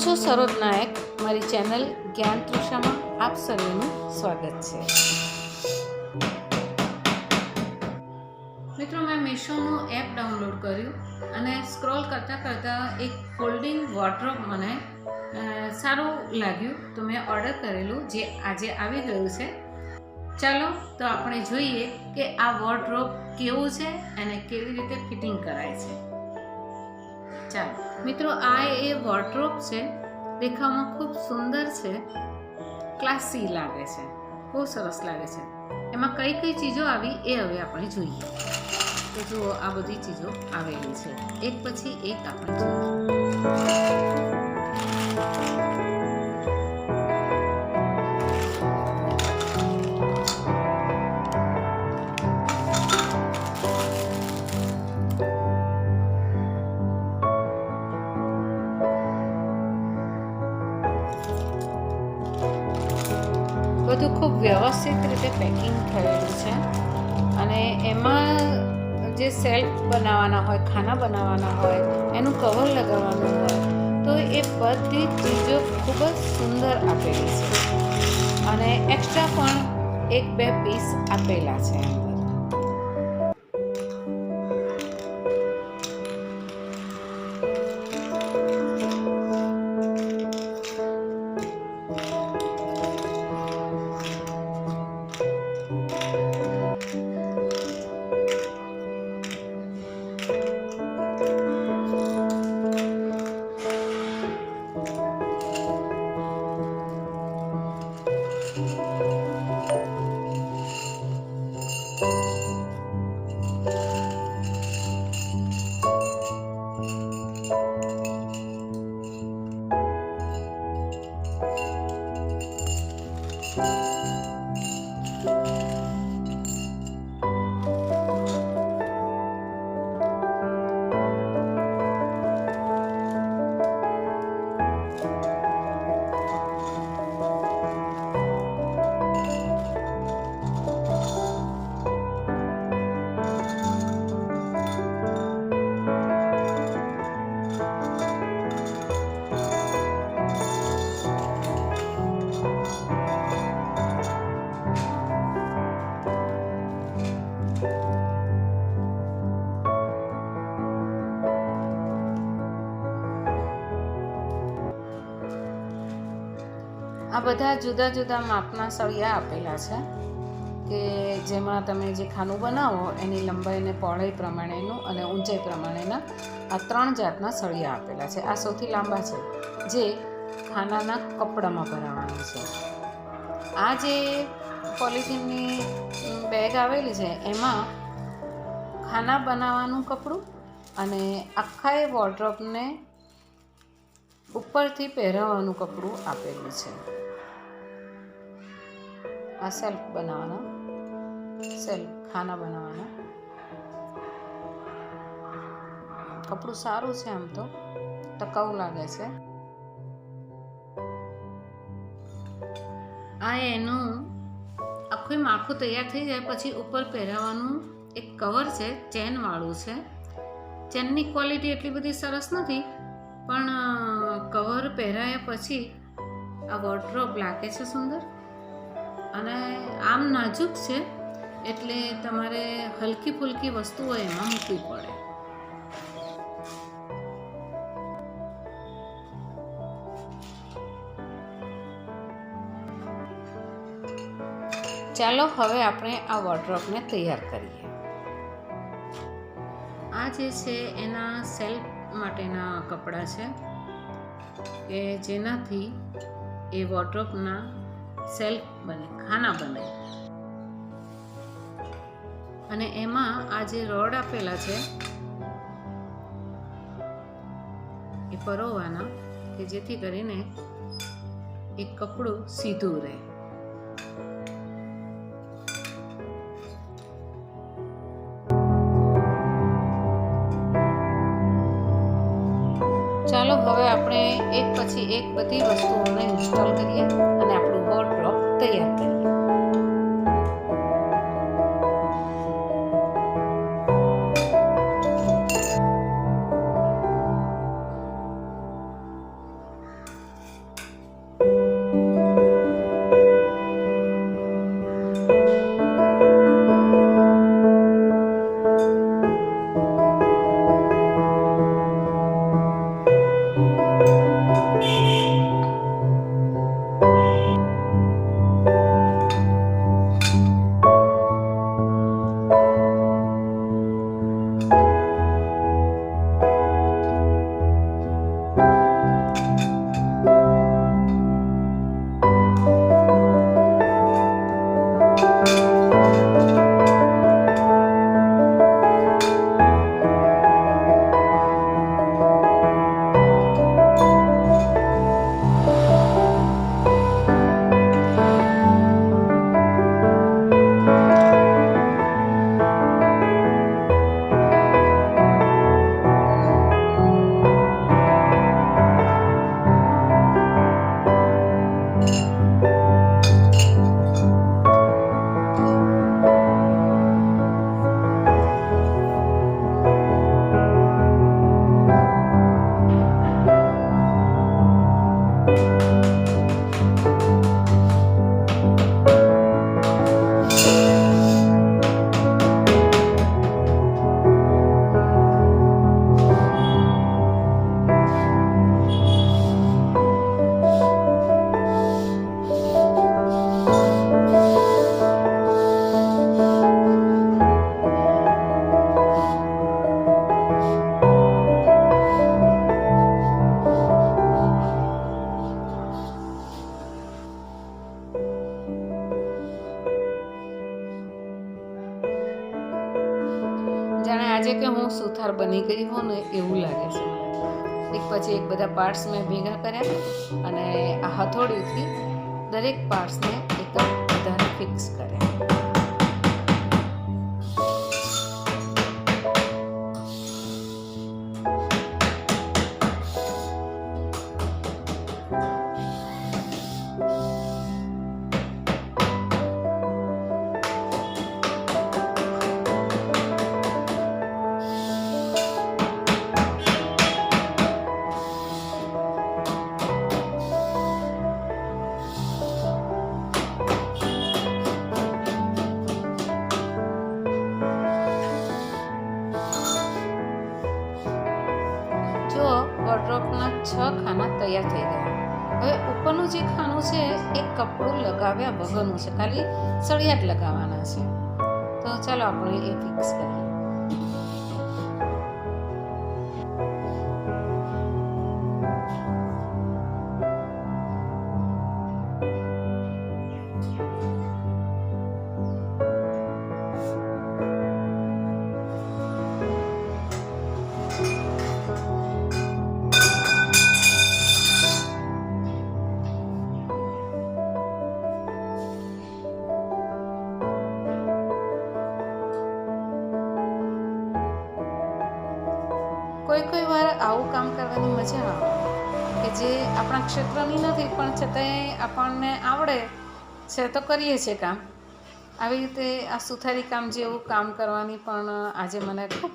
હું છું સરોજ નાયક. મારી ચેનલ જ્ઞાન તૃષામાં આપ સર્વેનું સ્વાગત છે. મિત્રો, મેં મીશોનું એપ ડાઉનલોડ કર્યું અને સ્ક્રોલ કરતાં એક ફોલ્ડિંગ વોર્ડરોબ મને સારું લાગ્યું, તો મેં ઓર્ડર કરેલું, જે આજે આવી ગયું છે. ચાલો તો આપણે જોઈએ કે આ વોર્ડરોબ કેવું છે અને કેવી રીતે ફિટિંગ કરાય છે. ચાલો મિત્રો, આ એ વોર્ડરોબ છે. દેખાવમાં ખૂબ સુંદર છે, ક્લાસી લાગે છે, બહુ સરસ લાગે છે. એમાં કઈ કઈ ચીજો આવી એ હવે આપણે જોઈએ. તો જુઓ, આ બધી ચીજો આવેલી છે, એક પછી એક આપણે જોઈએ. બધું ખૂબ વ્યવસ્થિત રીતે પેકિંગ થયેલું છે અને એમાં જે સેલ્ફ બનાવવાના હોય, ખાના બનાવવાના હોય, એનું કવર લગાવવાનું હોય, તો એ બધી ચીજો ખૂબ જ સુંદર આપેલી છે અને એક્સ્ટ્રા પણ 1-2 પીસ આપેલા છે. આ બધા જુદા જુદા માપના સળિયા આપેલા છે કે જેમાં તમે જે ખાનું બનાવો એની લંબાઈ અને પહોળાઈ પ્રમાણેનું અને ઊંચાઈ પ્રમાણેના આ 3 જાતના સળિયા આપેલા છે. આ સૌથી લાંબા છે, જે ખાનાના કપડામાં ભરાવાના છે. આ જે પોલિથીનની બેગ આવેલી છે, એમાં ખાના બનાવવાનું કપડું અને આખા એ વોર્ડરોબને ઉપરથી પહેરાવવાનું કપડું આપેલું છે. આ સેલ્ફ બનાવવાના, સેલ્ફ ખાના બનાવવાના કપડું સારું છે, આમ તો ટકાઉ લાગે છે. આ એનું આખું માળખું તૈયાર થઈ જાય પછી ઉપર પહેરાવાનું એક કવર છે, ચેન વાળું છે. ચેનની ક્વોલિટી એટલી બધી સરસ નથી, પણ કવર પહેરાયા પછી આ વોર્ડરોબ લાગે છે સુંદર અને આમ નાજુક છે, એટલે તમારે હલકી ફુલકી વસ્તુઓ એમાં મૂકવી પડે. ચાલો હવે આપણે આ વોર્ડરોબને તૈયાર કરીએ. આ જે છે એના સેલ્ફ માટેના કપડાં છે કે જેનાથી એ વોર્ડરોબના સેલ્ફ બને, ખાના બને. અને એમાં આ જે રોડ આપેલા છે એ પરોવાના, કે જેથી કરીને એ કપડું સીધું રહે. ચાલો હવે આપણે એક પછી એક બધી વસ્તુઓને ઇન્સ્ટોલ કરીએ અને આપણું વોર્ડરોબ તૈયાર કરીએ. લાગે કે હું સુથાર બની ગઈ હોઉં ને એવું લાગે છે મને. એક પછી એક બધા પાર્ટ્સ મેં ભેગા કર્યા અને આ હથોડીથી દરેક પાર્ટ્સને એકદમ વધારે ફિક્સ કર્યા. વોર્ડરોબના 6 ખાના તૈયાર થઈ ગયા. હવે ઉપરનું જે ખાનું છે એ કપડું લગાવ્યા વગરનું છે, ખાલી સળિયા જ લગાવવાના છે. તો ચાલો આપણે એ ફિક્સ કરીએ. કોઈ વાર આવું કામ કરવાની મજા આવે કે જે આપણા ક્ષેત્રની નથી પણ છતાંય આપણને આવડે છે તો કરીએ છીએ કામ. આવી રીતે આ સુથારી કામ જેવું કામ કરવાની પણ આજે મને ખૂબ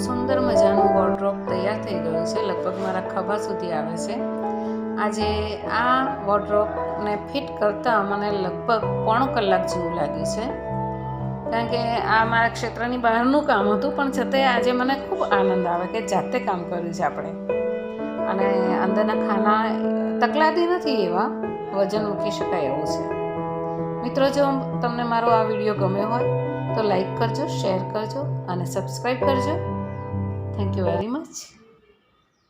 સુંદર મજાનું વોર્ડરોબ તૈયાર થઈ ગયું છે. લગભગ મારા ખભા સુધી આવે છે. આજે આ વોર્ડરોબને ફિટ કરતાં મને લગભગ 1.5 કલાક જેવું લાગ્યું છે, કારણ કે આ મારા ક્ષેત્રની બહારનું કામ હતું પણ છતાંય આજે મને ખૂબ આનંદ આવે કે જાતે કામ કર્યું છે આપણે. અને અંદરના ખાના તકલાદી નથી, એવા વજન મૂકી શકાય એવું છે. મિત્રો, જો તમને મારો આ વિડીયો ગમ્યો હોય તો લાઈક કરજો, શેર કરજો અને સબસ્ક્રાઈબ કરજો. Thank you very much.